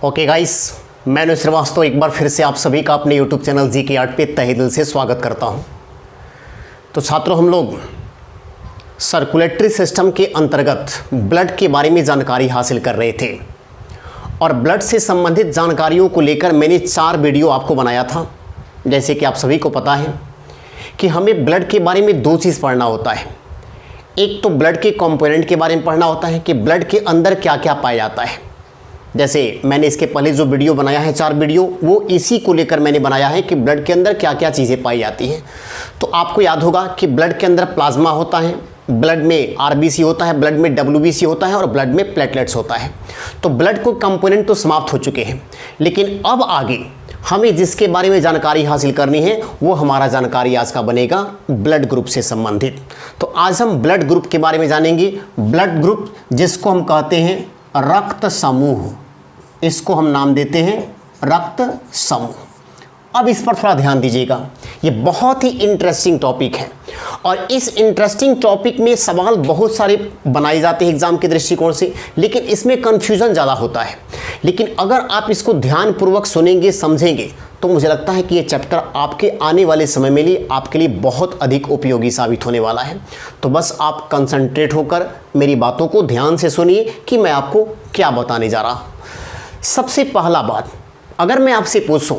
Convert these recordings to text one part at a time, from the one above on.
Okay guys, मैं श्रीवास्तव एक बार फिर से आप सभी का अपने यूट्यूब चैनल जी के आर्ट पे तहे दिल से स्वागत करता हूं। तो छात्रों, हम लोग सर्कुलेटरी सिस्टम के अंतर्गत ब्लड के बारे में जानकारी हासिल कर रहे थे और ब्लड से संबंधित जानकारियों को लेकर मैंने 4 वीडियो आपको बनाया था। जैसे कि आप सभी को पता है कि हमें ब्लड के बारे में 2 चीज़ पढ़ना होता है। एक तो ब्लड के कंपोनेंट के बारे में पढ़ना होता है कि ब्लड के अंदर क्या क्या पाया जाता है। जैसे मैंने इसके पहले जो वीडियो बनाया है 4 वीडियो, वो इसी को लेकर मैंने बनाया है कि ब्लड के अंदर क्या क्या चीज़ें पाई जाती हैं। तो आपको याद होगा कि ब्लड के अंदर प्लाज्मा होता है, ब्लड में आरबीसी होता है, ब्लड में डब्ल्यूबीसी होता है और ब्लड में प्लेटलेट्स होता है। तो ब्लड को कंपोनेंट तो समाप्त हो चुके हैं, लेकिन अब आगे हमें जिसके बारे में जानकारी हासिल करनी है वो हमारा जानकारी आज का बनेगा ब्लड ग्रुप से संबंधित। तो आज हम ब्लड ग्रुप के बारे में जानेंगे। ब्लड ग्रुप जिसको हम कहते हैं रक्त समूह, इसको हम नाम देते हैं रक्त समूह। अब इस पर थोड़ा ध्यान दीजिएगा, ये बहुत ही इंटरेस्टिंग टॉपिक है और इस इंटरेस्टिंग टॉपिक में सवाल बहुत सारे बनाए जाते हैं एग्जाम के दृष्टिकोण से, लेकिन इसमें कंफ्यूजन ज़्यादा होता है। लेकिन अगर आप इसको ध्यानपूर्वक सुनेंगे, समझेंगे, तो मुझे लगता है कि ये चैप्टर आपके आने वाले समय में लिए आपके लिए बहुत अधिक उपयोगी साबित होने वाला है। तो बस आप कंसंट्रेट होकर मेरी बातों को ध्यान से सुनिए कि मैं आपको क्या बताने जा रहा हूँ। सबसे पहला बात, अगर मैं आपसे पूछूं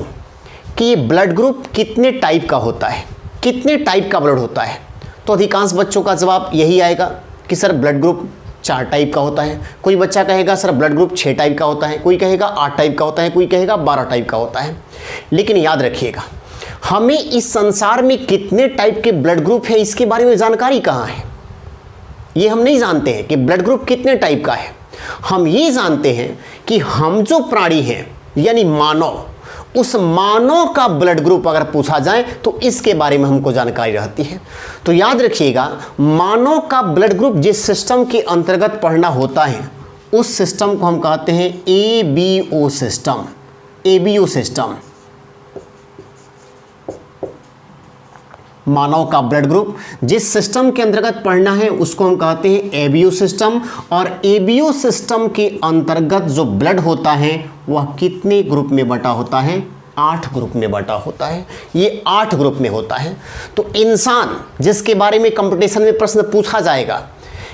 कि ये ब्लड ग्रुप कितने टाइप का होता है, कितने टाइप का ब्लड होता है, तो अधिकांश बच्चों का जवाब यही आएगा कि सर ब्लड ग्रुप 4 टाइप का होता है। कोई बच्चा कहेगा सर ब्लड ग्रुप 6 टाइप का होता है, कोई कहेगा 8 टाइप का होता है, कोई कहेगा 12 टाइप का होता है। लेकिन याद रखिएगा, हमें इस संसार में कितने टाइप के ब्लड ग्रुप है इसके बारे में जानकारी कहाँ है। ये हम नहीं जानते हैं कि ब्लड ग्रुप कितने टाइप का है। हम ये जानते हैं कि हम जो प्राणी हैं यानी मानव, उस मानव का ब्लड ग्रुप अगर पूछा जाए तो इसके बारे में हमको जानकारी रहती है। तो याद रखिएगा, मानव का ब्लड ग्रुप जिस सिस्टम के अंतर्गत पढ़ना होता है उस सिस्टम को हम कहते हैं एबीओ सिस्टम। एबीओ सिस्टम, मानव का ब्लड ग्रुप जिस सिस्टम के अंतर्गत पढ़ना है उसको हम कहते हैं एबीओ सिस्टम। और एबीओ सिस्टम के अंतर्गत जो ब्लड होता है वह कितने ग्रुप में बटा होता है? 8 ग्रुप में बटा होता है। ये 8 ग्रुप में होता है। तो इंसान जिसके बारे में कंपटीशन में प्रश्न पूछा जाएगा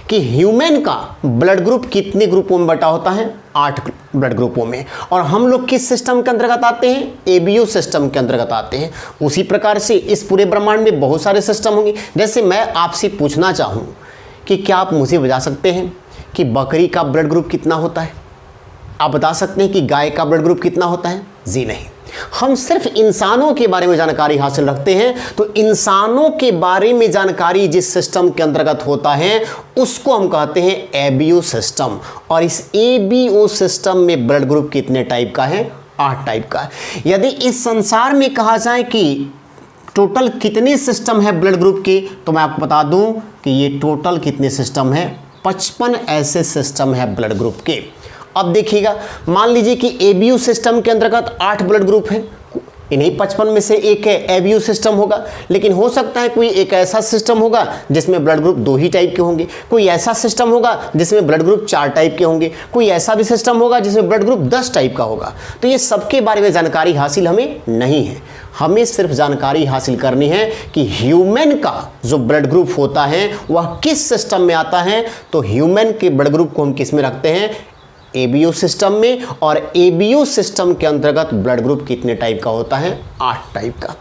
कि ह्यूमन का ब्लड ग्रुप कितने ग्रुपों में बटा होता है? 8 ब्लड ग्रुपों में। और हम लोग किस सिस्टम के अंतर्गत आते हैं? एबीओ सिस्टम के अंतर्गत आते हैं। उसी प्रकार से इस पूरे ब्रह्मांड में बहुत सारे सिस्टम होंगे। जैसे मैं आपसे पूछना चाहूँ कि क्या आप मुझे बता सकते हैं कि बकरी का ब्लड ग्रुप कितना होता है? आप बता सकते हैं कि गाय का ब्लड ग्रुप कितना होता है? जी नहीं। हम सिर्फ इंसानों के बारे में जानकारी हासिल रखते हैं। तो इंसानों के बारे में जानकारी जिस सिस्टम के अंतर्गत होता है उसको हम कहते हैं एबीओ सिस्टम। और इस एबीओ सिस्टम में ब्लड ग्रुप कितने टाइप का है? 8 टाइप का है। यदि इस संसार में कहा जाए कि टोटल कितने सिस्टम है ब्लड ग्रुप के, तो मैं आपको बता दूं कि ये टोटल कितने सिस्टम है? 55 ऐसे सिस्टम है ब्लड ग्रुप के। अब देखिएगा, मान लीजिए कि एबीओ सिस्टम के अंतर्गत 8 ब्लड ग्रुप है, इन्हीं 55 में से एक है एबीओ सिस्टम होगा। लेकिन हो सकता है कोई एक ऐसा सिस्टम होगा जिसमें ब्लड ग्रुप 2 ही टाइप के होंगे, कोई ऐसा सिस्टम होगा जिसमें ब्लड ग्रुप 4 टाइप के होंगे, कोई ऐसा भी सिस्टम होगा जिसमें ब्लड ग्रुप 10 टाइप का होगा। तो ये सबके बारे में जानकारी हासिल हमें नहीं है। हमें सिर्फ जानकारी हासिल करनी है कि ह्यूमन का जो ब्लड ग्रुप होता है वह किस सिस्टम में आता है। तो ह्यूमन के ब्लड ग्रुप को हम किस में रखते हैं? एबीओ सिस्टम में। और एबीओ सिस्टम के अंतर्गत ब्लड ग्रुप कितने टाइप का होता है? 8 टाइप का।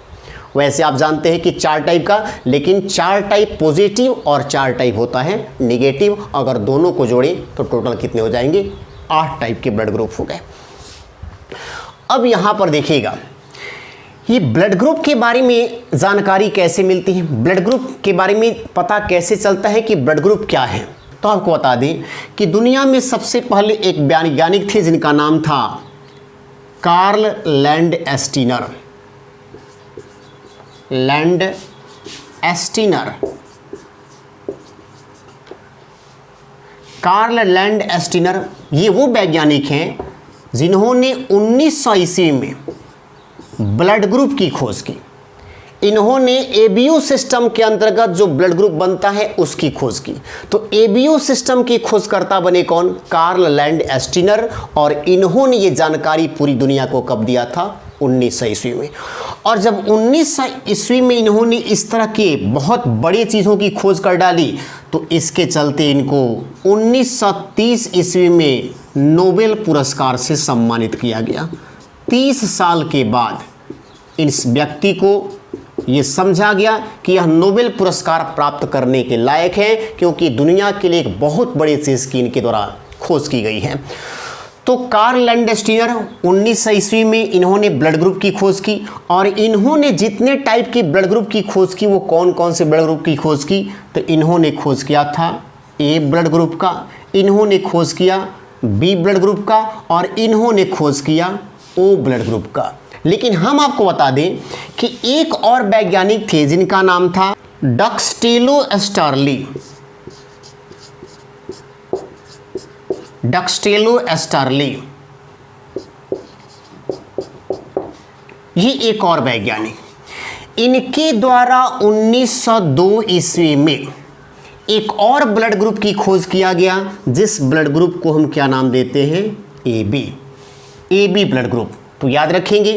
वैसे आप जानते हैं कि 4 टाइप का, लेकिन 4 टाइप पॉजिटिव और 4 टाइप होता है निगेटिव। अगर दोनों को जोड़ें तो टोटल कितने हो जाएंगे? 8 टाइप के ब्लड ग्रुप हो गए। अब यहां पर देखिएगा, ये ब्लड ग्रुप के बारे में जानकारी कैसे मिलती है, ब्लड ग्रुप के बारे में पता कैसे चलता है कि ब्लड ग्रुप क्या है। तो आपको बता दें कि दुनिया में सबसे पहले एक वैज्ञानिक थे जिनका नाम था Karl Landsteiner. Landsteiner, Karl Landsteiner, ये वो वैज्ञानिक हैं जिन्होंने 1900 ईस्वी में ब्लड ग्रुप की खोज की। इन्होंने एबीयू सिस्टम के अंतर्गत जो ब्लड ग्रुप बनता है उसकी खोज की। तो एबीयू सिस्टम के खोजकर्ता बने कौन? Karl Landsteiner. और इन्होंने ये जानकारी पूरी दुनिया को कब दिया था? 1900 ईस्वी में। और जब 1900 ईस्वी में इन्होंने इस तरह के बहुत बड़ी चीज़ों की खोज कर डाली तो इसके चलते इनको 1930 ईस्वी में नोबेल पुरस्कार से सम्मानित किया गया। 30 साल के बाद इस व्यक्ति को ये समझा गया कि यह नोबेल पुरस्कार प्राप्त करने के लायक है, क्योंकि दुनिया के लिए एक बहुत बड़ी चीज़ की इनके द्वारा खोज की गई है। तो कार्ल लैंड एस्टीनर 1900 ईस्वी में इन्होंने ब्लड ग्रुप की खोज की। और इन्होंने जितने टाइप के ब्लड ग्रुप की खोज की वो कौन कौन से ब्लड ग्रुप की खोज की? तो इन्होंने खोज किया था ए ब्लड ग्रुप का, इन्होंने खोज किया बी ब्लड ग्रुप का, और इन्होंने खोज किया ओ ब्लड ग्रुप का। लेकिन हम आपको बता दें कि एक और वैज्ञानिक थे जिनका नाम था डक्सटेलो एस्टर्ली। डक्सटेलो एस्टर्ली, ये एक और वैज्ञानिक, इनके द्वारा 1902 ईस्वी में एक और ब्लड ग्रुप की खोज किया गया, जिस ब्लड ग्रुप को हम क्या नाम देते हैं? एबी। AB blood group. तो याद रखेंगे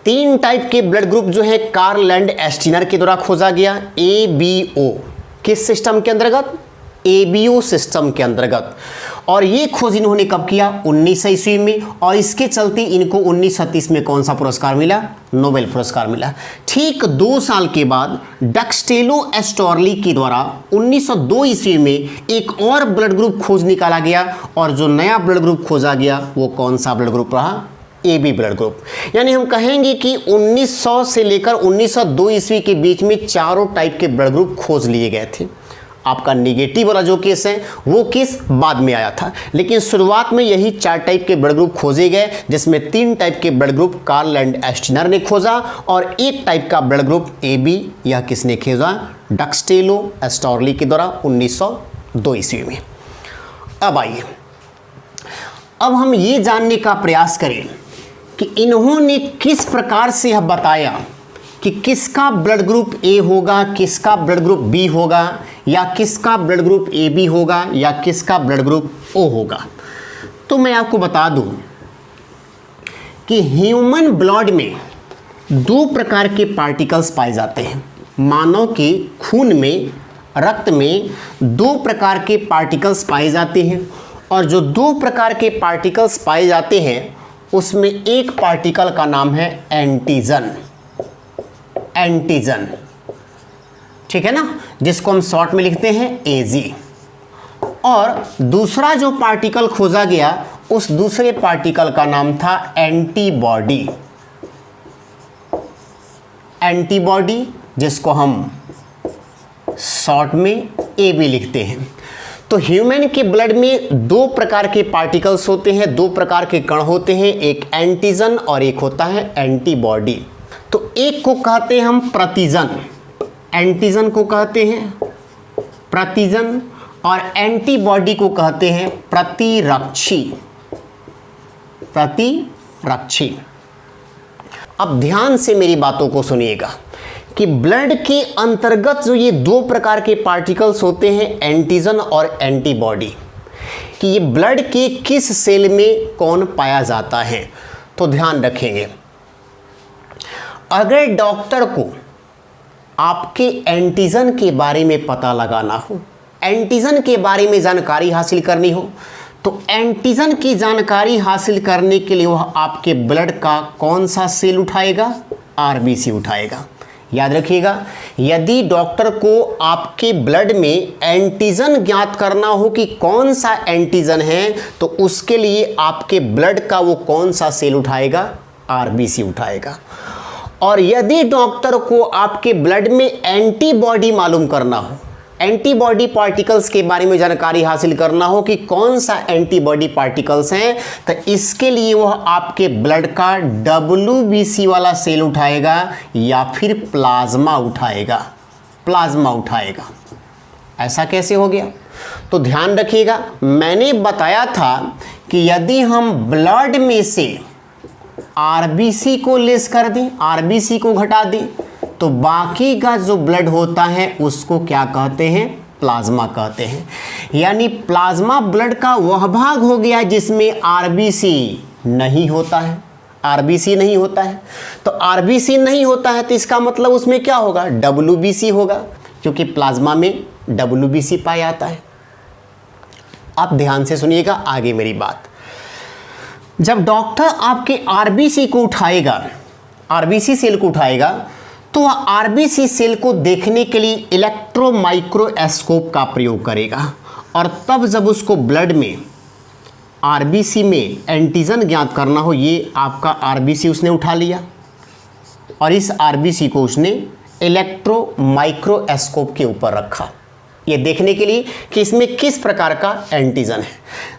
3 टाइप के ब्लड ग्रुप जो है कार्ल लैंड एस्टीनर के द्वारा खोजा गया। एबीओ किस सिस्टम के अंतर्गत? एबीओ सिस्टम के अंतर्गत। और ये खोज इन्होंने कब किया? 1900 ईस्वी में। और इसके चलते इनको 1930 में कौन सा पुरस्कार मिला? नोबेल पुरस्कार मिला। ठीक 2 साल के बाद डक्सटेलो एस्टर्ली के द्वारा 1902 ईस्वी में एक और ब्लड ग्रुप खोज निकाला गया। और जो नया ब्लड ग्रुप खोजा गया वो कौन सा ब्लड ग्रुप रहा? AB blood group. यानी हम कहेंगे कि 1900 से लेकर 1902 ईस्वी के बीच में चारों टाइप के ब्लड ग्रुप खोज लिए गए थे। आपका निगेटिव वाला जो केस है वो केस बाद में आया था, लेकिन शुरुआत में यही 4 टाइप के ब्लड ग्रुप खोजे गए, जिसमें 3 टाइप के ब्लड ग्रुप कार्ल लैंड एस्टीनर ने खोजा और 1 टाइप का ब्लड ग्रुप एबी, यह किसने खोजा? डक्सटेलो एस्टर्ली के द्वारा 1902 ईस्वी में। अब आइए, अब हम ये जानने का प्रयास करें कि इन्होंने किस प्रकार से यह बताया कि किसका ब्लड ग्रुप ए होगा, किसका ब्लड ग्रुप बी होगा, या किसका ब्लड ग्रुप ए बी होगा, या किसका ब्लड ग्रुप ओ होगा। तो मैं आपको बता दूं कि ह्यूमन ब्लड में 2 प्रकार के पार्टिकल्स पाए जाते हैं। मानव के खून में, रक्त में 2 प्रकार के पार्टिकल्स पाए जाते हैं। और जो 2 प्रकार के पार्टिकल्स पाए जाते हैं उसमें एक पार्टिकल का नाम है एंटीजन। एंटीजन, ठीक है ना, जिसको हम शॉर्ट में लिखते हैं एजी। और दूसरा जो पार्टिकल खोजा गया उस दूसरे पार्टिकल का नाम था एंटीबॉडी। एंटीबॉडी, जिसको हम शॉर्ट में एबी लिखते हैं। तो ह्यूमन के ब्लड में 2 प्रकार के पार्टिकल्स होते हैं, 2 प्रकार के कण होते हैं, एक एंटीजन और एक होता है एंटीबॉडी। तो एक को कहते हैं हम प्रतिजन, एंटीजन को कहते हैं प्रतिजन, और एंटीबॉडी को कहते हैं प्रतिरक्षी। प्रतिरक्षी। अब ध्यान से मेरी बातों को सुनिएगा कि ब्लड के अंतर्गत जो ये 2 प्रकार के पार्टिकल्स होते हैं एंटीजन और एंटीबॉडी, कि ये ब्लड के किस सेल में कौन पाया जाता है। तो ध्यान रखेंगे, अगर डॉक्टर को आपके एंटीजन के बारे में पता लगाना हो, एंटीजन के बारे में जानकारी हासिल करनी हो, तो एंटीजन की जानकारी हासिल करने के लिए वह आपके ब्लड का कौन सा सेल उठाएगा? आरबीसी उठाएगा। याद रखिएगा, यदि डॉक्टर को आपके ब्लड में एंटीजन ज्ञात करना हो कि कौन सा एंटीजन है, तो उसके लिए आपके ब्लड का वो कौन सा सेल उठाएगा? आरबीसी उठाएगा। और यदि डॉक्टर को आपके ब्लड में एंटीबॉडी मालूम करना हो, एंटीबॉडी पार्टिकल्स के बारे में जानकारी हासिल करना हो कि कौन सा एंटीबॉडी पार्टिकल्स हैं, तो इसके लिए वह आपके ब्लड का WBC वाला सेल उठाएगा या फिर प्लाज्मा उठाएगा। प्लाज्मा उठाएगा। ऐसा कैसे हो गया? तो ध्यान रखिएगा, मैंने बताया था कि यदि हम ब्लड में से आरबीसी को लेस कर दें, आरबीसी को घटा दें, तो बाकी का जो ब्लड होता है उसको क्या कहते हैं? प्लाज्मा कहते हैं। यानी प्लाज्मा ब्लड का वह भाग हो गया जिसमें आरबीसी नहीं होता है, आरबीसी नहीं होता है। तो आरबीसी नहीं होता है तो इसका मतलब उसमें क्या होगा? डब्ल्यूबीसी होगा, क्योंकि प्लाज्मा में डब्ल्यूबीसी पाया जाता है। आप ध्यान से सुनिएगा आगे मेरी बात। जब डॉक्टर आपके आरबीसी को उठाएगा, आरबीसी सेल को उठाएगा, तो वह आरबीसी सेल को देखने के लिए इलेक्ट्रो माइक्रोस्कोप का प्रयोग करेगा, और तब जब उसको ब्लड में आरबीसी में एंटीजन ज्ञात करना हो, ये आपका आरबीसी उसने उठा लिया और इस आरबीसी को उसने इलेक्ट्रो माइक्रोस्कोप के ऊपर रखा, ये देखने के लिए कि इसमें किस प्रकार का एंटीजन है।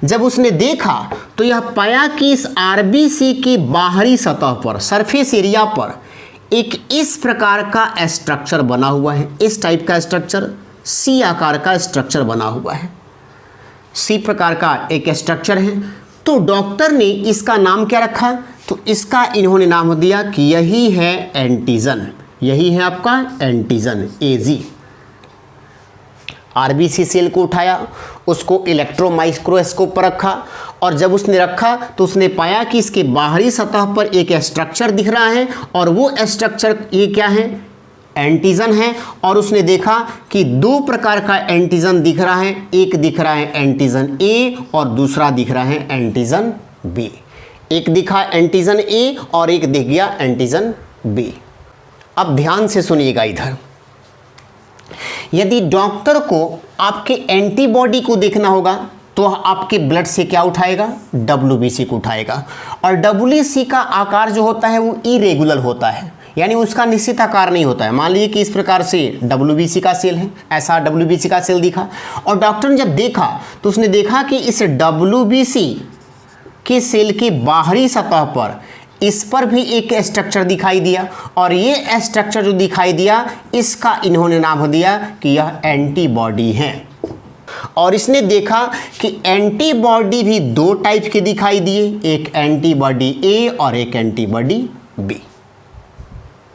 जब उसने देखा तो यह पाया कि इस आरबीसी की बाहरी सतह पर, सरफेस एरिया पर एक इस प्रकार का स्ट्रक्चर बना हुआ है, इस टाइप का स्ट्रक्चर, सी आकार का स्ट्रक्चर बना हुआ है, सी प्रकार का एक स्ट्रक्चर है। तो डॉक्टर ने इसका नाम क्या रखा? तो इसका इन्होंने नाम दिया कि यही है एंटीजन, यही है आपका एंटीजन, एजी। आरबीसी सेल को उठाया, उसको इलेक्ट्रो माइक्रोस्कोप पर रखा, और जब उसने रखा तो उसने पाया कि इसके बाहरी सतह पर एक स्ट्रक्चर दिख रहा है, और वो स्ट्रक्चर ये क्या है? एंटीजन है। और उसने देखा कि दो प्रकार का एंटीजन दिख रहा है, एक दिख रहा है एंटीजन ए और दूसरा दिख रहा है एंटीजन बी। एक दिखा एंटीजन ए और एक दिख गया एंटीजन बी। अब ध्यान से सुनिएगा इधर, यदि डॉक्टर को आपके एंटीबॉडी को देखना होगा तो आपके ब्लड से क्या उठाएगा? डब्ल्यूबीसी को उठाएगा, और डब्ल्यूबीसी का आकार जो होता है वो इरेगुलर होता है, यानी उसका निश्चित आकार नहीं होता है। मान लीजिए कि इस प्रकार से डब्ल्यूबीसी का सेल है, ऐसा डब्ल्यूबीसी का सेल दिखा, और डॉक्टर ने जब देखा तो उसने देखा कि इस डब्ल्यूबीसी के सेल की बाहरी सतह पर इस पर भी एक स्ट्रक्चर दिखाई दिया, और ये स्ट्रक्चर जो दिखाई दिया इसका इन्होंने नाम दिया कि यह एंटीबॉडी है। और इसने देखा कि एंटीबॉडी भी दो टाइप के दिखाई दिए, एक एंटीबॉडी ए और एक एंटीबॉडी बी।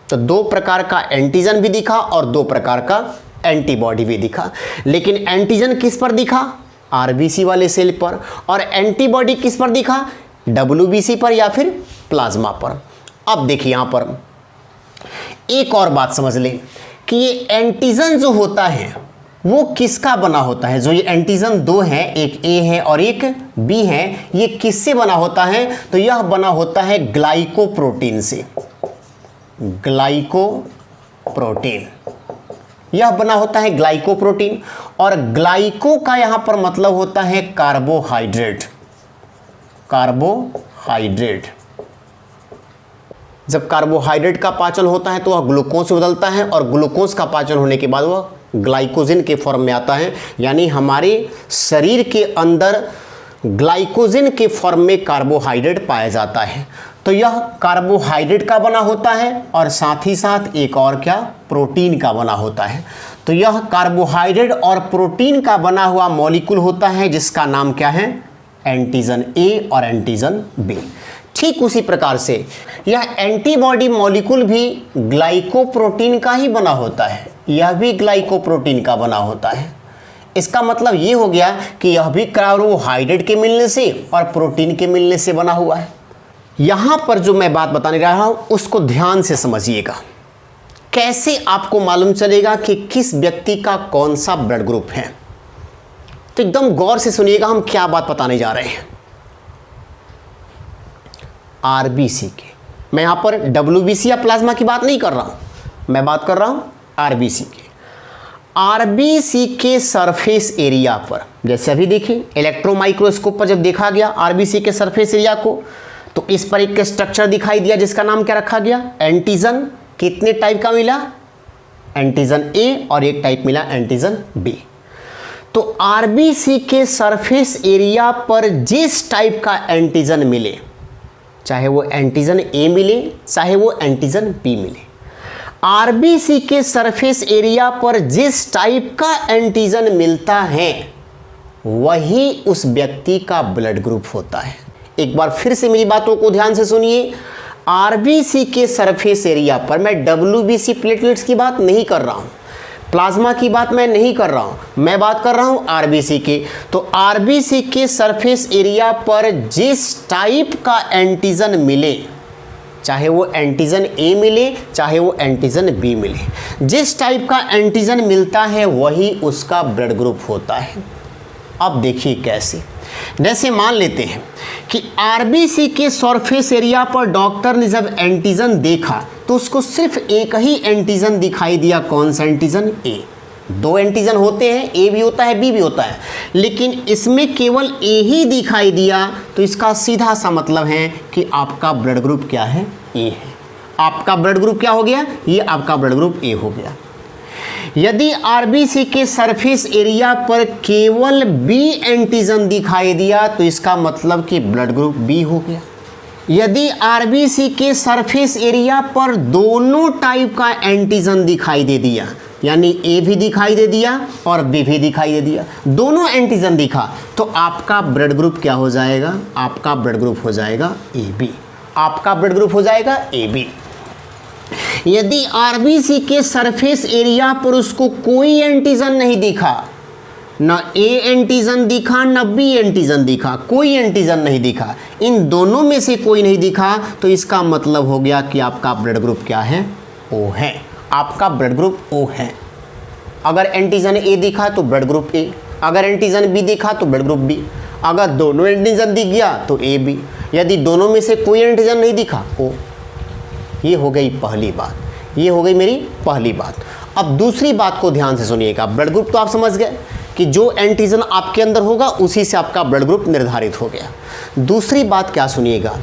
तो दो प्रकार का एंटीजन भी दिखा और दो प्रकार का एंटीबॉडी भी दिखा। लेकिन एंटीजन किस पर दिखा? आरबीसी वाले सेल पर, और एंटीबॉडी किस पर दिखा? डब्ल्यूबीसी पर या फिर प्लाज्मा पर। अब देखिए यहां पर एक और बात समझ लें कि ये एंटीजन जो होता है वो किसका बना होता है? जो ये एंटीजन दो है, एक ए है और एक बी है, ये किससे बना होता है? तो यह बना होता है ग्लाइकोप्रोटीन से, ग्लाइकोप्रोटीन, यह बना होता है ग्लाइकोप्रोटीन। और ग्लाइको का यहां पर मतलब होता है कार्बोहाइड्रेट, कार्बोहाइड्रेट। जब कार्बोहाइड्रेट का पाचन होता है तो वह ग्लूकोज से बदलता है, और ग्लूकोज का पाचन होने के बाद वह ग्लाइकोजन के फॉर्म में आता है। यानी हमारे शरीर के अंदर ग्लाइकोजन के फॉर्म में कार्बोहाइड्रेट पाया जाता है। तो यह कार्बोहाइड्रेट का बना होता है, और साथ ही साथ एक और क्या? प्रोटीन का बना होता है। तो यह कार्बोहाइड्रेट और प्रोटीन का बना हुआ मॉलिक्यूल होता है जिसका नाम क्या है? एंटीजन ए और एंटीजन बी। ठीक उसी प्रकार से यह एंटीबॉडी मॉलिक्यूल भी ग्लाइकोप्रोटीन का ही बना होता है, यह भी ग्लाइकोप्रोटीन का बना होता है। इसका मतलब ये हो गया कि यह भी कार्बोहाइड्रेट के मिलने से और प्रोटीन के मिलने से बना हुआ है। यहां पर जो मैं बात बताने रहा हूं उसको ध्यान से समझिएगा। कैसे आपको मालूम चलेगा कि किस व्यक्ति का कौन सा ब्लड ग्रुप है? तो एकदम गौर से सुनिएगा हम क्या बात बताने जा रहे हैं। आरबीसी के, मैं यहां पर डब्ल्यूबीसी या प्लाज्मा की बात नहीं कर रहा हूं, मैं बात कर रहा हूं आरबीसी के। आरबीसी के सरफेस एरिया पर, जैसे अभी देखिए इलेक्ट्रो माइक्रोस्कोप पर जब देखा गया आरबीसी के सरफेस एरिया को, तो इस पर एक स्ट्रक्चर दिखाई दिया जिसका नाम क्या रखा गया? एंटीजन। कितने टाइप का मिला? एंटीजन ए, और एक टाइप मिला एंटीजन बी। तो आरबीसी के सरफेस एरिया पर जिस टाइप का एंटीजन मिले, चाहे वो एंटीजन ए मिले चाहे वो एंटीजन बी मिले, आरबीसी के सरफेस एरिया पर जिस टाइप का एंटीजन मिलता है वही उस व्यक्ति का ब्लड ग्रुप होता है। एक बार फिर से मेरी बातों को ध्यान से सुनिए। आरबीसी के सरफेस एरिया पर, मैं डब्ल्यूबीसी प्लेटलेट्स की बात नहीं कर रहा हूँ, प्लाज्मा की बात मैं नहीं कर रहा हूँ, मैं बात कर रहा हूँ आरबीसी की। तो आरबीसी के सरफेस एरिया पर जिस टाइप का एंटीजन मिले, चाहे वो एंटीजन ए मिले चाहे वो एंटीजन बी मिले, जिस टाइप का एंटीजन मिलता है वही उसका ब्लड ग्रुप होता है। अब देखिए कैसे, जैसे मान लेते हैं कि आरबीसी के सरफेस एरिया पर डॉक्टर ने जब एंटीजन देखा तो उसको सिर्फ एक ही एंटीजन दिखाई दिया। कौन सा एंटीजन? ए। दो एंटीजन होते हैं, ए भी होता है बी भी होता है, लेकिन इसमें केवल ए ही दिखाई दिया, तो इसका सीधा सा मतलब है कि आपका ब्लड ग्रुप क्या है? ए है। आपका ब्लड ग्रुप क्या हो गया? ये आपका ब्लड ग्रुप ए हो गया। यदि आरबीसी के सरफेस एरिया पर केवल बी एंटीजन दिखाई दिया तो इसका मतलब कि ब्लड ग्रुप बी हो गया। यदि आरबीसी के सरफेस एरिया पर दोनों टाइप का एंटीजन दिखाई दे दिया, यानी ए भी दिखाई दे दिया और बी भी दिखाई दे दिया, दोनों एंटीजन दिखा, तो आपका ब्लड ग्रुप क्या हो जाएगा? आपका ब्लड ग्रुप हो जाएगा ए बी। आपका ब्लड ग्रुप हो जाएगा ए बी। यदि आरबीसी के सरफेस एरिया पर उसको कोई एंटीजन नहीं दिखा, ना ए एंटीजन दिखा ना बी एंटीजन दिखा, कोई एंटीजन नहीं दिखा, इन दोनों में से कोई नहीं दिखा, तो इसका मतलब हो गया कि आपका ब्लड ग्रुप क्या है? ओ है। आपका ब्लड ग्रुप ओ है। अगर एंटीजन ए दिखा तो ब्लड ग्रुप ए, अगर एंटीजन बी दिखा तो ब्लड ग्रुप बी, अगर दोनों एंटीजन दिख गया तो ए बी, यदि दोनों में से कोई एंटीजन नहीं दिखा ओ। ये हो गई पहली बात, ये हो गई मेरी पहली बात। अब दूसरी बात को ध्यान से सुनिएगा। ब्लड ग्रुप तो आप समझ गए कि जो एंटीजन आपके अंदर होगा उसी से आपका ब्लड ग्रुप निर्धारित हो गया। दूसरी बात क्या सुनिएगा,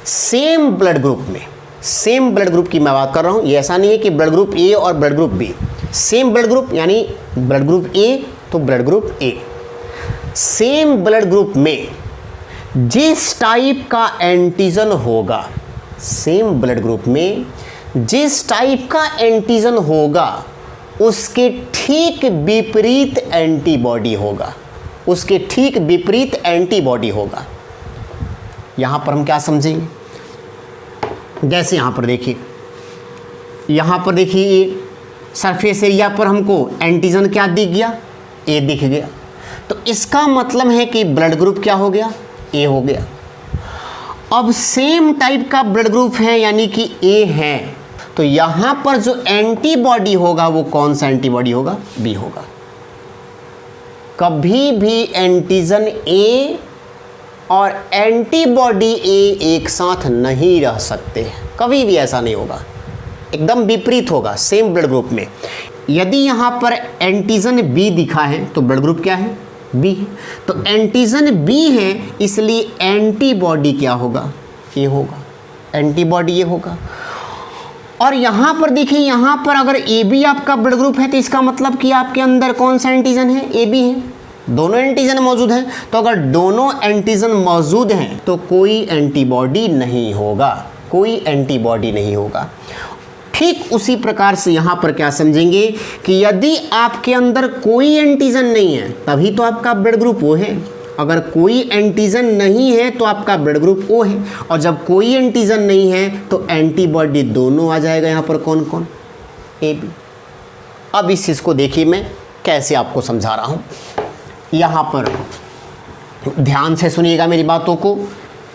सेम ब्लड ग्रुप में, सेम ब्लड ग्रुप की मैं बात कर रहा हूँ, ये ऐसा नहीं है कि ब्लड ग्रुप ए और blood group B, same blood group, यानी ब्लड ग्रुप ए तो blood group A. Same blood group में जिस टाइप का एंटीजन होगा, सेम ब्लड ग्रुप में जिस टाइप का एंटीजन होगा उसके ठीक विपरीत एंटीबॉडी होगा, उसके ठीक विपरीत एंटीबॉडी होगा। यहां पर हम क्या समझेंगे? जैसे यहां पर देखिए, यहां पर देखिए ये सरफेस एरिया पर हमको एंटीजन क्या दिख गया? ए दिख गया। तो इसका मतलब है कि ब्लड ग्रुप क्या हो गया? ए हो गया। अब सेम टाइप का ब्लड ग्रुप है यानी कि ए है, तो यहां पर जो एंटीबॉडी होगा वो कौन सा एंटीबॉडी होगा? बी होगा। कभी भी एंटीजन ए और एंटीबॉडी ए एक साथ नहीं रह सकते, कभी भी ऐसा नहीं होगा, एकदम विपरीत होगा सेम ब्लड ग्रुप में। यदि यहां पर एंटीजन बी दिखा है तो ब्लड ग्रुप क्या है? बी है। तो एंटीजन बी है इसलिए एंटीबॉडी क्या होगा? ए होगा। एंटीबॉडी ये होगा। और यहाँ पर देखिए, यहाँ पर अगर ए बी आपका ब्लड ग्रुप है तो इसका मतलब कि आपके अंदर कौन सा एंटीजन है? ए बी है। दोनों एंटीजन मौजूद हैं, तो अगर दोनों एंटीजन मौजूद हैं तो कोई एंटीबॉडी नहीं होगा, कोई एंटीबॉडी नहीं होगा। ठीक उसी प्रकार से यहाँ पर क्या समझेंगे कि यदि आपके अंदर कोई एंटीजन नहीं है तभी तो आपका ब्लड ग्रुप ओ है, अगर कोई एंटीजन नहीं है तो आपका ब्लड ग्रुप ओ है, और जब कोई एंटीजन नहीं है तो एंटीबॉडी दोनों आ जाएगा। यहाँ पर कौन कौन? A B. अब इस चीज़ को देखिए मैं कैसे आपको समझा रहा हूँ। यहाँ पर ध्यान से सुनिएगा मेरी बातों को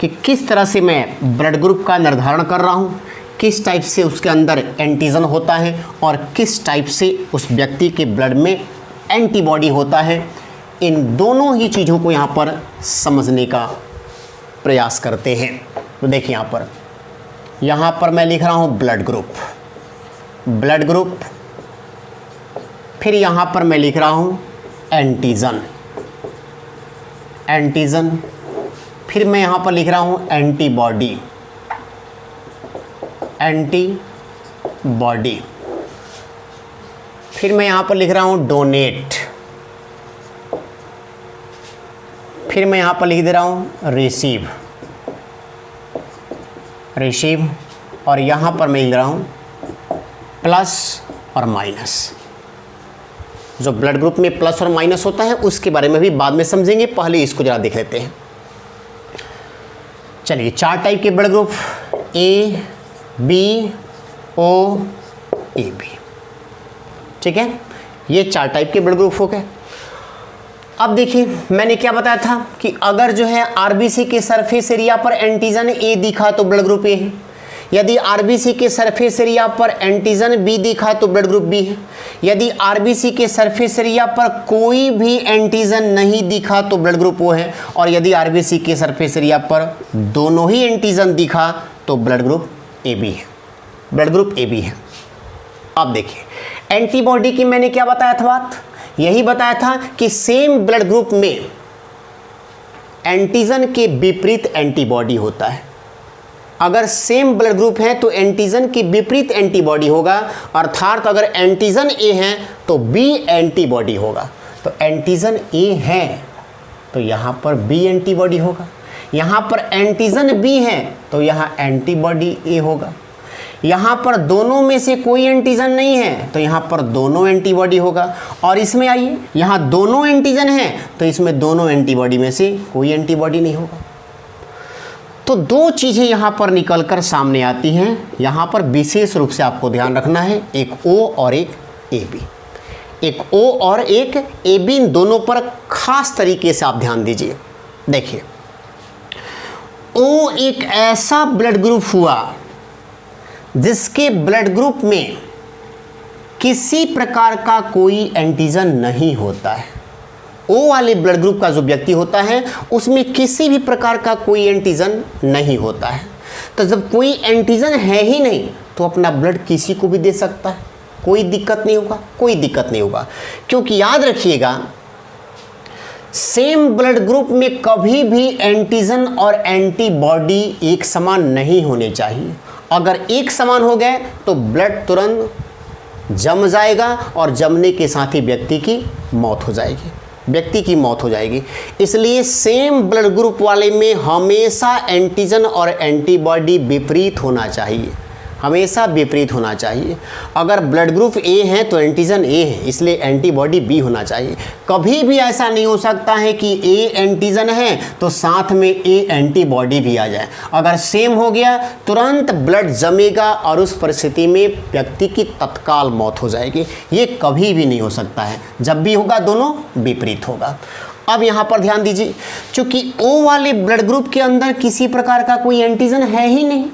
कि किस तरह से मैं ब्लड ग्रुप का निर्धारण कर रहा हूँ, किस टाइप से उसके अंदर एंटीजन होता है और किस टाइप से उस व्यक्ति के ब्लड में एंटीबॉडी होता है। इन दोनों ही चीज़ों को यहाँ पर समझने का प्रयास करते हैं। तो देखिए यहाँ पर मैं लिख रहा हूँ ब्लड ग्रुप, ब्लड ग्रुप, फिर यहाँ पर मैं लिख रहा हूँ एंटीजन, एंटीजन, फिर मैं यहाँ पर लिख रहा हूँ एंटीबॉडी, एंटीबॉडी, फिर मैं यहाँ पर लिख रहा हूँ डोनेट, फिर मैं यहाँ पर लिख दे रहा हूँ रिसीव, रिसीव, और यहाँ पर मैं लिख रहा हूँ प्लस और माइनस। जो ब्लड ग्रुप में प्लस और माइनस होता है उसके बारे में भी बाद में समझेंगे, पहले इसको जरा देख लेते हैं। चलिए, 4 टाइप के blood group A B O A B. ठीक है, ये 4 टाइप के ब्लड ग्रुप हो गए। अब देखिए मैंने क्या बताया था कि अगर जो है आरबीसी के सरफेस एरिया पर एंटीजन ए दिखा तो ब्लड ग्रुप ए है, यदि आरबीसी के सरफेस एरिया पर एंटीजन बी दिखा तो ब्लड ग्रुप बी है, यदि आरबीसी के सरफेस एरिया पर कोई भी एंटीजन नहीं दिखा तो ब्लड ग्रुप ओ है, और यदि आरबीसी के सरफेस एरिया पर दोनों ही एंटीजन दिखा तो ब्लड ग्रुप ए बी है, ब्लड ग्रुप ए बी है। अब देखिए एंटीबॉडी की मैंने क्या बताया था बात, यही बताया था कि सेम ब्लड ग्रुप में एंटीजन के विपरीत एंटीबॉडी होता है। अगर सेम ब्लड ग्रुप है तो एंटीजन के विपरीत एंटीबॉडी होगा, अर्थात अगर एंटीजन ए है तो बी एंटीबॉडी होगा। तो एंटीजन ए है तो यहाँ पर बी एंटीबॉडी होगा, यहाँ पर एंटीजन बी है तो यहाँ एंटीबॉडी ए होगा, यहाँ पर दोनों में से कोई एंटीजन नहीं है तो यहाँ पर दोनों एंटीबॉडी होगा, और इसमें आइए यहाँ दोनों एंटीजन हैं तो इसमें दोनों एंटीबॉडी में से कोई एंटीबॉडी नहीं होगा। तो 2 चीज़ें यहाँ पर निकलकर सामने आती हैं, यहाँ पर विशेष रूप से आपको ध्यान रखना है, एक O और एक AB, एक O और एक AB, इन दोनों पर खास तरीके से आप ध्यान दीजिए। देखिए O एक ऐसा ब्लड ग्रुप हुआ जिसके ब्लड ग्रुप में किसी प्रकार का कोई एंटीजन नहीं होता है। O वाले ब्लड ग्रुप का जो व्यक्ति होता है उसमें किसी भी प्रकार का कोई एंटीजन नहीं होता है। तो जब कोई एंटीजन है ही नहीं तो अपना ब्लड किसी को भी दे सकता है, कोई दिक्कत नहीं होगा, कोई दिक्कत नहीं होगा। क्योंकि याद रखिएगा सेम ब्लड ग्रुप में कभी भी एंटीजन और एंटीबॉडी एक समान नहीं होने चाहिए। अगर एक समान हो गए तो ब्लड तुरंत जम जाएगा और जमने के साथ ही व्यक्ति की मौत हो जाएगी, व्यक्ति की मौत हो जाएगी। इसलिए सेम ब्लड ग्रुप वाले में हमेशा एंटीजन और एंटीबॉडी विपरीत होना चाहिए, हमेशा विपरीत होना चाहिए। अगर ब्लड ग्रुप ए है तो एंटीजन ए है, इसलिए एंटीबॉडी बी होना चाहिए। कभी भी ऐसा नहीं हो सकता है कि ए एंटीजन है तो साथ में ए एंटीबॉडी भी आ जाए। अगर सेम हो गया तुरंत ब्लड जमेगा और उस परिस्थिति में व्यक्ति की तत्काल मौत हो जाएगी। ये कभी भी नहीं हो सकता है, जब भी होगा दोनों विपरीत होगा। अब यहाँ पर ध्यान दीजिए, चूंकि ओ वाले ब्लड ग्रुप के अंदर किसी प्रकार का कोई एंटीजन है ही नहीं,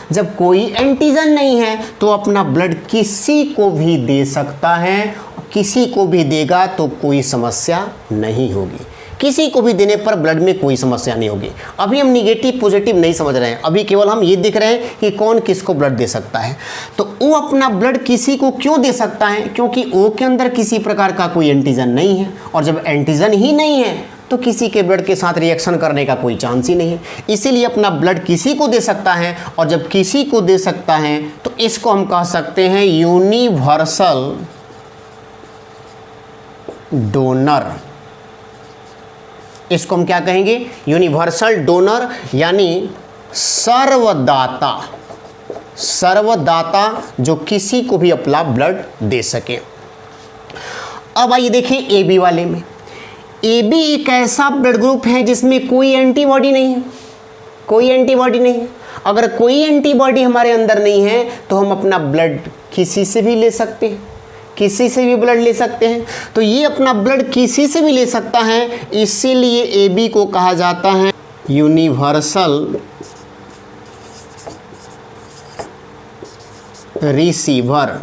जब कोई एंटीजन नहीं है तो अपना ब्लड किसी को भी दे सकता है, किसी को भी देगा तो कोई समस्या नहीं होगी, किसी को भी देने पर ब्लड में कोई समस्या नहीं होगी। अभी हम निगेटिव पॉजिटिव नहीं समझ रहे हैं, अभी केवल हम ये दिख रहे हैं कि कौन किसको ब्लड दे सकता है। तो वो अपना ब्लड किसी को क्यों दे सकता है, क्योंकि ओ के अंदर किसी प्रकार का कोई एंटीजन नहीं है, और जब एंटीजन ही नहीं है तो किसी के ब्लड के साथ रिएक्शन करने का कोई चांस ही नहीं है। इसीलिए अपना ब्लड किसी को दे सकता है, और जब किसी को दे सकता है तो इसको हम कह सकते हैं यूनिवर्सल डोनर। इसको हम क्या कहेंगे, यूनिवर्सल डोनर, यानी सर्वदाता, सर्वदाता जो किसी को भी अपना ब्लड दे सके। अब आइए देखिए ए बी वाले में, ए बी एक ऐसा ब्लड ग्रुप है जिसमें कोई एंटीबॉडी नहीं है, कोई एंटीबॉडी नहीं है। अगर कोई एंटीबॉडी हमारे अंदर नहीं है तो हम अपना ब्लड किसी से भी ले सकते हैं, किसी से भी ब्लड ले सकते हैं। तो ये अपना ब्लड किसी से भी ले सकता है, इसीलिए ए बी को कहा जाता है यूनिवर्सल रिसीवर,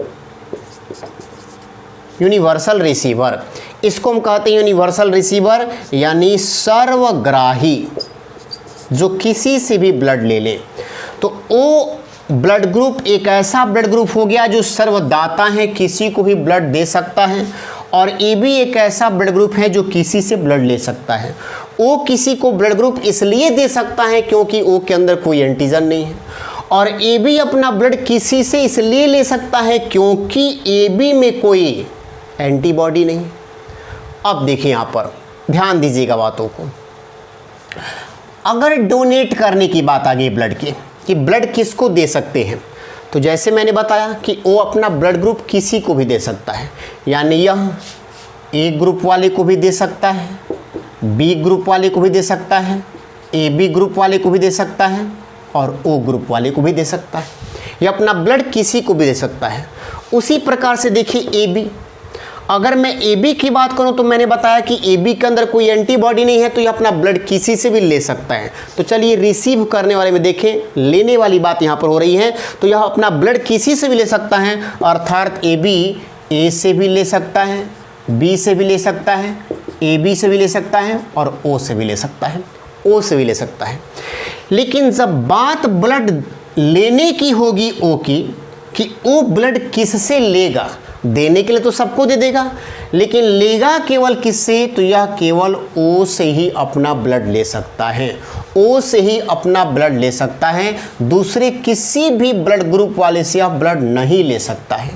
यूनिवर्सल रिसीवर। इसको हम कहते हैं यूनिवर्सल रिसीवर, यानी सर्वग्राही, जो किसी से भी ब्लड ले ले। तो ओ ब्लड ग्रुप एक ऐसा ब्लड ग्रुप हो गया जो सर्वदाता है, किसी को भी ब्लड दे सकता है, और ए बी एक ऐसा ब्लड ग्रुप है जो किसी से ब्लड ले सकता है। ओ किसी को ब्लड ग्रुप इसलिए दे सकता है क्योंकि ओ के अंदर कोई एंटीजन नहीं है, और ए बी अपना ब्लड किसी से इसलिए ले सकता है क्योंकि ए बी में कोई एंटीबॉडी नहीं। अब देखिए यहाँ पर ध्यान दीजिएगा बातों को। अगर डोनेट करने की बात आ गई ब्लड की, कि ब्लड किसको दे सकते हैं, तो जैसे मैंने बताया कि वो अपना ब्लड ग्रुप किसी को भी दे सकता है, यानी यह ए ग्रुप वाले को भी दे सकता है, बी ग्रुप वाले को भी दे सकता है, ए बी ग्रुप वाले को भी दे सकता है, और ओ ग्रुप वाले को भी दे सकता है, या अपना ब्लड किसी को भी दे सकता है। उसी प्रकार से देखिए ए बी, अगर मैं ए बी की बात करूं तो मैंने बताया कि ए बी के अंदर कोई एंटीबॉडी नहीं है, तो ये अपना ब्लड किसी से भी ले सकता है। तो चलिए रिसीव करने वाले में देखें, लेने वाली बात यहाँ पर हो रही है, तो यह अपना ब्लड किसी से भी ले सकता है, अर्थात ए बी ए से भी ले सकता है, बी से भी ले सकता है, ए बी से भी ले सकता है और ओ से भी ले सकता है, ओ से भी ले सकता है। लेकिन जब बात ब्लड लेने की होगी ओ की, कि ओ ब्लड किससे लेगा, देने के लिए तो सबको दे देगा, लेकिन लेगा केवल किससे, तो यह केवल ओ से ही अपना ब्लड ले सकता है, ओ से ही अपना ब्लड ले सकता है, दूसरे किसी भी ब्लड ग्रुप वाले से यह ब्लड नहीं ले सकता है।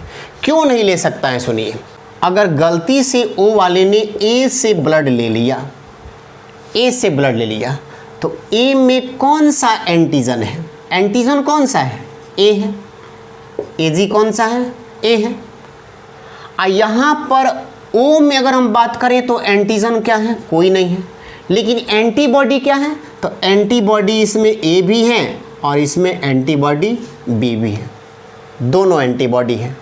क्यों नहीं ले सकता है, सुनिए। अगर गलती से ओ वाले ने ए से ब्लड ले लिया, ए से ब्लड ले लिया, तो ए में कौन सा एंटीजन है, एंटीजन कौन सा है, ए है, एजी कौन सा है, ए है। यहाँ पर ओ में अगर हम बात करें तो एंटीजन क्या है, कोई नहीं है, लेकिन एंटीबॉडी क्या है, तो एंटीबॉडी इसमें ए भी है और इसमें एंटीबॉडी बी भी है, दोनों एंटीबॉडी है,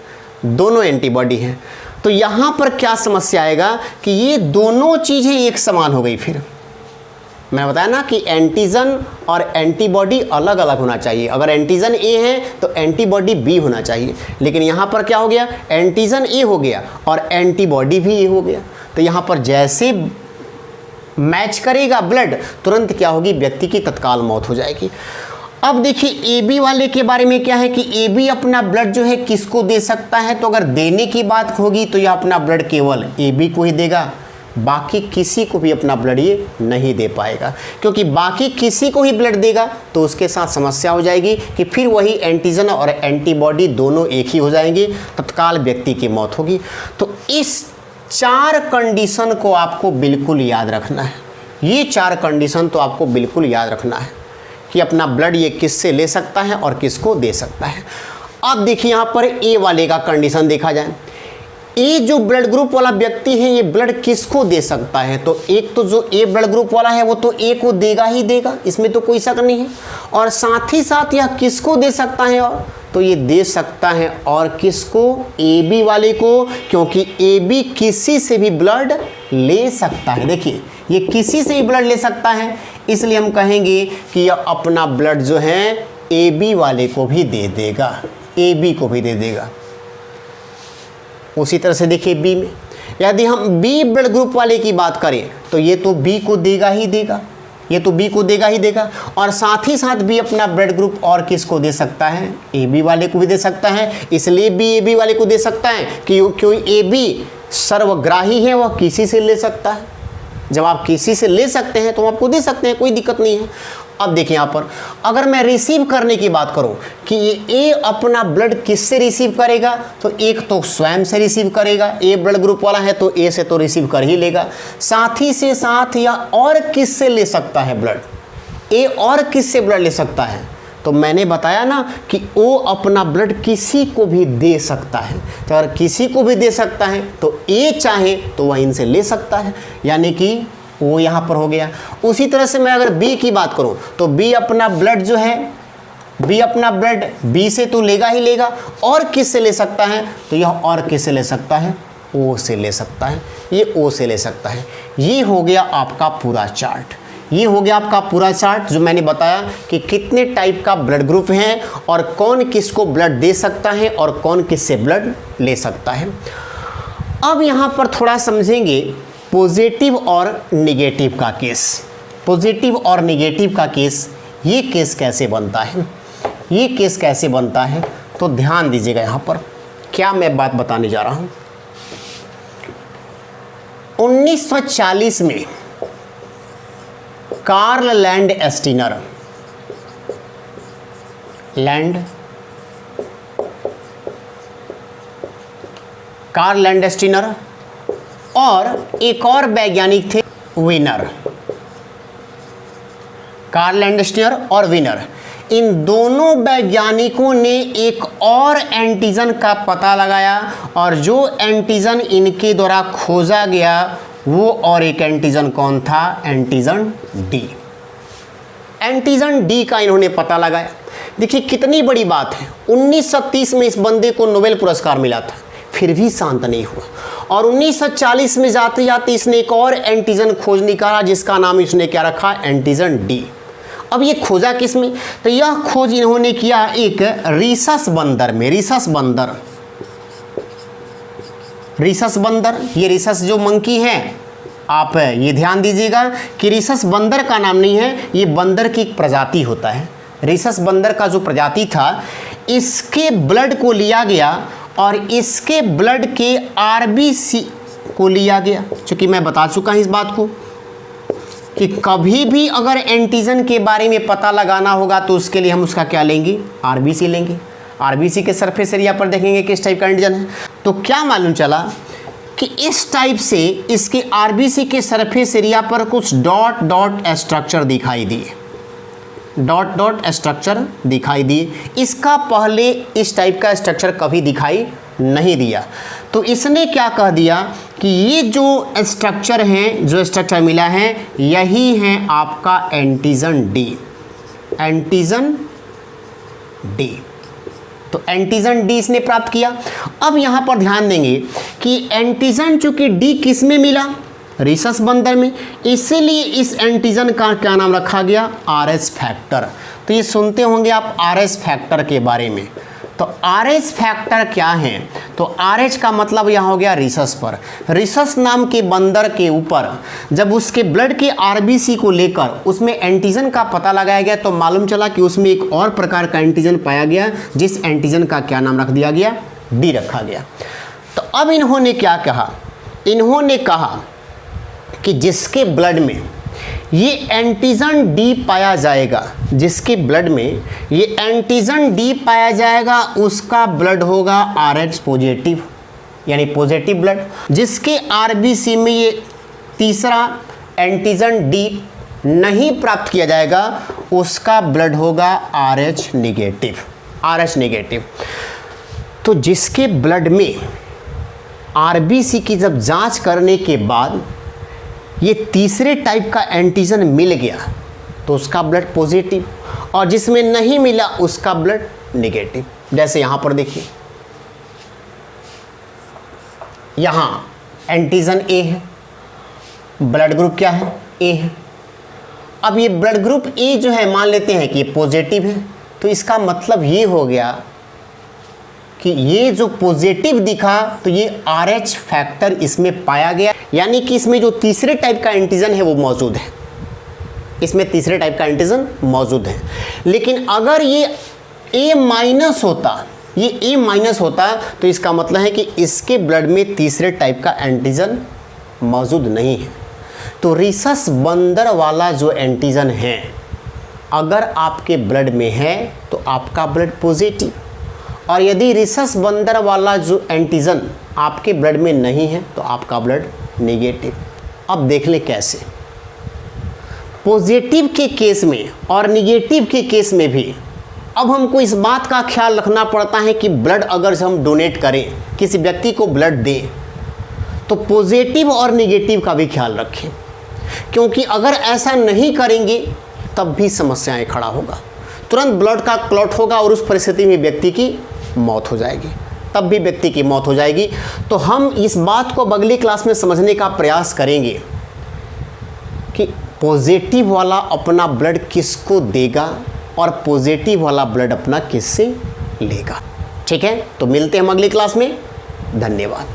दोनों एंटीबॉडी है। तो यहाँ पर क्या समस्या आएगा कि ये दोनों चीज़ें एक समान हो गई। फिर मैंने बताया ना कि एंटीजन और एंटीबॉडी अलग अलग होना चाहिए, अगर एंटीजन ए है तो एंटीबॉडी बी होना चाहिए, लेकिन यहाँ पर क्या हो गया, एंटीजन ए हो गया और एंटीबॉडी भी ए हो गया। तो यहाँ पर जैसे मैच करेगा ब्लड, तुरंत क्या होगी, व्यक्ति की तत्काल मौत हो जाएगी। अब देखिए ए बी वाले के बारे में क्या है कि ए बी अपना ब्लड जो है किसको दे सकता है, तो अगर देने की बात होगी तो यह अपना ब्लड केवल ए बी को ही देगा, बाकी किसी को भी अपना ब्लड ये नहीं दे पाएगा, क्योंकि बाकी किसी को ही ब्लड देगा तो उसके साथ समस्या हो जाएगी कि फिर वही एंटीजन और एंटीबॉडी दोनों एक ही हो जाएंगे, तत्काल व्यक्ति की मौत होगी। तो इस 4 कंडीशन को आपको बिल्कुल याद रखना है, ये 4 कंडीशन तो आपको बिल्कुल याद रखना है कि अपना ब्लड ये किससे ले सकता है और किसको दे सकता है। अब देखिए यहाँ पर ए वाले का कंडीशन देखा जाए, ए जो ब्लड ग्रुप वाला व्यक्ति है ये ब्लड किसको दे सकता है, तो एक तो जो ए ब्लड ग्रुप वाला है वो तो ए को देगा ही देगा, इसमें तो कोई शक नहीं है, और साथ ही साथ यह किसको दे सकता है, और तो ये दे सकता है और किसको, ए बी वाले को, क्योंकि ए बी किसी से भी ब्लड ले सकता है। देखिए ये किसी से भी ब्लड ले सकता है, इसलिए हम कहेंगे कि यह अपना ब्लड जो है ए बी वाले को भी दे देगा, ए बी को भी दे देगा। उसी तरह से देखिए बी में, यदि हम बी ब्लड ग्रुप वाले की बात करें तो ये तो बी को देगा ही देगा, ये तो बी को देगा ही देगा, और साथ ही साथ बी अपना ब्लड ग्रुप और किसको दे सकता है, ए बी वाले को भी दे सकता है। इसलिए बी ए बी वाले को दे सकता है कि क्योंकि ए बी सर्वग्राही है, वह किसी से ले सकता है। जब आप किसी से ले सकते हैं तो आपको दे सकते हैं, कोई दिक्कत नहीं है। अब देखिए यहाँ पर अगर मैं रिसीव करने की बात करूँ कि ये ए अपना ब्लड किससे रिसीव करेगा, तो एक तो स्वयं से रिसीव करेगा, ए ब्लड ग्रुप वाला है तो ए से तो रिसीव कर ही लेगा, साथ ही से साथ या और किससे ले सकता है ब्लड, ए और किससे ब्लड ले सकता है, तो मैंने बताया ना कि ओ अपना ब्लड किसी को भी दे सकता है। तो अगर किसी को भी दे सकता है तो ए चाहे तो वह इनसे ले सकता है, यानी कि वो यहाँ पर हो गया। उसी तरह से मैं अगर बी की बात करूँ तो बी अपना ब्लड जो है, बी अपना ब्लड बी से तो लेगा ही लेगा, और किस से ले सकता है, तो यह और किस से ले सकता है, ओ से ले सकता है, ये ओ से ले सकता है। ये हो गया आपका पूरा चार्ट, ये हो गया आपका पूरा चार्ट जो मैंने बताया कि कितने टाइप का ब्लड ग्रुप है और कौन किसको ब्लड दे सकता है और कौन किससे ब्लड ले सकता है। अब यहाँ पर थोड़ा समझेंगे पॉजिटिव और नेगेटिव का केस। पॉजिटिव और नेगेटिव का केस, ये केस कैसे बनता है, ये केस कैसे बनता है, तो ध्यान दीजिएगा यहाँ पर क्या मैं बात बताने जा रहा हूँ। 1940 में कार्ल लैंडस्टीनर और एक और वैज्ञानिक थे विनर, कार्ल लैंडस्टीनर और विनर, इन दोनों वैज्ञानिकों ने एक और एंटीजन का पता लगाया, और जो एंटीजन इनके द्वारा खोजा गया वो और एक एंटीजन कौन था, एंटीजन डी। एंटीजन डी का इन्होंने पता लगाया। देखिए कितनी बड़ी बात है, 1930 में इस बंदे को नोबेल पुरस्कार मिला था, फिर भी शांत नहीं हुआ। और 1940 में जाते जाते इसने एक और एंटीजन खोज निकाला जिसका नाम इसने क्या रखा, एंटीजन डी। अब ये खोजा किस में, तो यह खोज इन्होंने किया एक रीसस बंदर में। रीसस बंदर, ये रीसस जो मंकी है, आप ये ध्यान दीजिएगा कि रीसस बंदर का नाम नहीं है, ये बंदर की एक प्रजाति होता है। रीसस बंदर का जो प्रजाति था, इसके ब्लड को लिया गया और इसके ब्लड के आरबीसी को लिया गया। क्योंकि मैं बता चुका हूँ इस बात को कि कभी भी अगर एंटीजन के बारे में पता लगाना होगा तो उसके लिए हम उसका क्या लेंगे, आरबीसी लेंगे। आरबीसी के सरफेस एरिया पर देखेंगे किस टाइप का एंटीजन है। तो क्या मालूम चला कि इस टाइप से इसके आरबीसी के सरफेस एरिया पर कुछ डॉट डॉट स्ट्रक्चर दिखाई दिए, डॉट डॉट स्ट्रक्चर दिखाई दिए। इसका पहले इस टाइप का स्ट्रक्चर कभी दिखाई नहीं दिया। तो इसने क्या कह दिया कि ये जो स्ट्रक्चर हैं, जो स्ट्रक्चर मिला है, यही है आपका एंटीजन डी, एंटीजन डी। तो एंटीजन डी इसने प्राप्त किया। अब यहाँ पर ध्यान देंगे कि एंटीजन चूंकि डी किस में मिला, रीसस बंदर में, इसीलिए इस एंटीजन का क्या नाम रखा गया, आरएच फैक्टर। तो ये सुनते होंगे आप आरएच फैक्टर के बारे में। तो आरएच फैक्टर क्या है, तो आरएच का मतलब यहाँ हो गया रीसस पर। रीसस नाम के बंदर के ऊपर जब उसके ब्लड के आरबीसी को लेकर उसमें एंटीजन का पता लगाया गया तो मालूम चला कि उसमें एक और प्रकार का एंटीजन पाया गया, जिस एंटीजन का क्या नाम रख दिया गया, डी रखा गया। तो अब इन्होंने क्या कहा, इन्होंने कहा कि जिसके ब्लड में ये एंटीजन डी पाया जाएगा, जिसके ब्लड में ये एंटीजन डी पाया जाएगा, उसका ब्लड होगा आरएच पॉजिटिव, यानी पॉजिटिव ब्लड। जिसके आरबीसी में ये तीसरा एंटीजन डी नहीं प्राप्त किया जाएगा, उसका ब्लड होगा आरएच नेगेटिव, आरएच नेगेटिव। तो जिसके ब्लड में आरबीसी की जब जांच करने के बाद ये तीसरे टाइप का एंटीजन मिल गया तो उसका ब्लड पॉजिटिव, और जिसमें नहीं मिला उसका ब्लड नेगेटिव। जैसे यहाँ पर देखिए, यहाँ एंटीजन ए है, ब्लड ग्रुप क्या है, ए है। अब ये ब्लड ग्रुप ए जो है मान लेते हैं कि ये पॉजिटिव है, तो इसका मतलब ये हो गया कि ये जो पॉजिटिव दिखा तो ये आरएच फैक्टर इसमें पाया गया, यानी कि इसमें जो तीसरे टाइप का एंटीजन है वो मौजूद है, इसमें तीसरे टाइप का एंटीजन मौजूद है। लेकिन अगर ये ए माइनस होता, ये ए माइनस होता तो इसका मतलब है कि इसके ब्लड में तीसरे टाइप का एंटीजन मौजूद नहीं है। तो रीसस बंदर वाला जो एंटीजन है अगर आपके ब्लड में है तो आपका ब्लड पॉजिटिव, और यदि रीसस बंदर वाला जो एंटीजन आपके ब्लड में नहीं है तो आपका ब्लड नेगेटिव। अब देख लें कैसे, पॉजिटिव के केस में और नेगेटिव के केस में भी अब हमको इस बात का ख्याल रखना पड़ता है कि ब्लड अगर हम डोनेट करें, किसी व्यक्ति को ब्लड दें, तो पॉजिटिव और नेगेटिव का भी ख्याल रखें, क्योंकि अगर ऐसा नहीं करेंगे तब भी समस्याएं खड़ा होगा, तुरंत ब्लड का क्लॉट होगा और उस परिस्थिति में व्यक्ति की मौत हो जाएगी, तब भी व्यक्ति की मौत हो जाएगी। तो हम इस बात को अगली क्लास में समझने का प्रयास करेंगे कि पॉजिटिव वाला अपना ब्लड किसको देगा और पॉजिटिव वाला ब्लड अपना किससे लेगा। ठीक है, तो मिलते हैं हम अगली क्लास में। धन्यवाद।